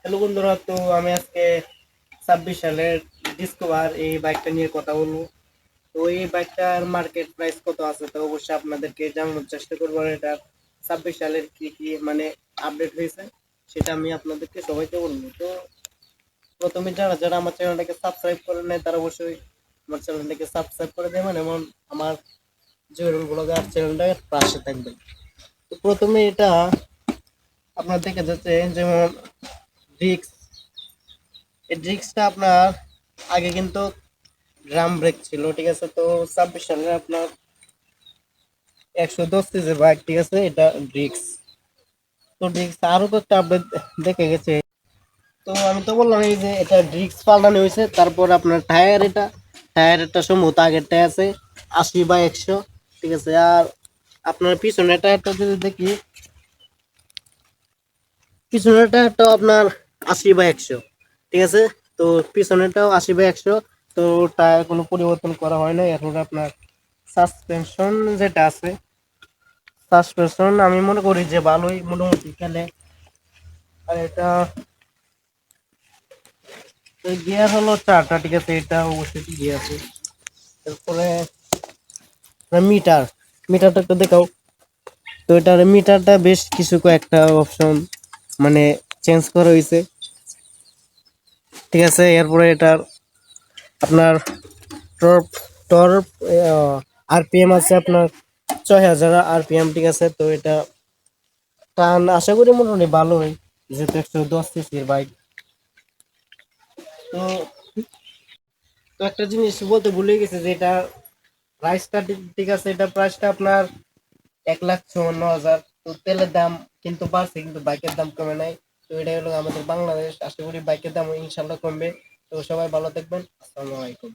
Hello বন্ধুরা, তো আমি আজকে 26 সালের ডিসকভার এই বাইকটা নিয়ে কথা বলবো। তো এই বাইকটার মার্কেট প্রাইস কত আছে তো অবশ্যই আপনাদেরকে জানানোর চেষ্টা করবো। আর এটা 26 সালের কি কি মানে আপডেট হয়েছে সেটা আমি আপনাদেরকে সবাইকে বলবো। তো প্রথমে যারা যারা আমার চ্যানেলটাকে সাবস্ক্রাইব করে নেয় তারা অবশ্যই আমার চ্যানেলটাকে সাবস্ক্রাইব করে দেবেন এবং আমার জুয়েল ব্লগার চ্যানেলটার পাশে থাকবেন। তো প্রথমে এটা আপনার দেখা যাচ্ছে যেমন ডিস্ক, এই ডিস্কটা আপনার আগে কিন্তু ড্রাম ব্রেক ছিল, ঠিক আছে। তো 26 সালে আপনার 110 সিসি বাইক, ঠিক আছে, এটা ডিস্ক। তো ডিস্ক আরো তো একটা আপডেট দেখে গেছে। তো আমি তো বললাম এই যে এটা ডিস্ক পাল্টানো হয়েছে। তারপর আপনার টায়ার, এটা টায়ারটা সম্ভবত আগেরটাই আছে 80/100, ঠিক আছে। আর আপনার পিছনের টায়ারটা যদি দেখি, পিছনের টায়ারটা আপনার 80/100, ঠিক আছে। তো পিছনেরটাও 80/100। তো টায়ার কোনো পরিবর্তন করা হয় না। এখন আপনার সাসপেনশন যেটা আছে, সাসপেনশন আমি মনে করি যে ভালোই মোটামুটি খেলে। আর এটা গিয়ার হলো 4টা, ঠিক আছে, এটা অবশ্যই ঠিকই আছে। তারপরে মিটার, মিটারটা একটু দেখাও। তো এটার মিটারটা বেশ কিছু কয়েকটা অপশন মানে চেঞ্জ করা হয়েছে, ঠিক আছে। এরপরে এটার আপনার টর্প টর্প আরপিএম আছে আপনার 6000 আরপিএম, ঠিক আছে। তো এটা টান আশা করি মোটামুটি ভালোই, যেহেতু 110 সিসির বাইক। তো তো একটা জিনিস বলতে ভুলে গেছে যে এটা প্রাইসটা, ঠিক আছে, এটা প্রাইসটা আপনার 1,54,000। তো তেলের দাম কিন্তু বাড়ছে, কিন্তু বাইকের দাম কমে নাই। তো এটাই হলো আমাদের বাংলাদেশ। আশা করি বাইকের দাম ইনশাল্লাহ কমবে। তো সবাই ভালো থাকবেন। আসসালামু আলাইকুম।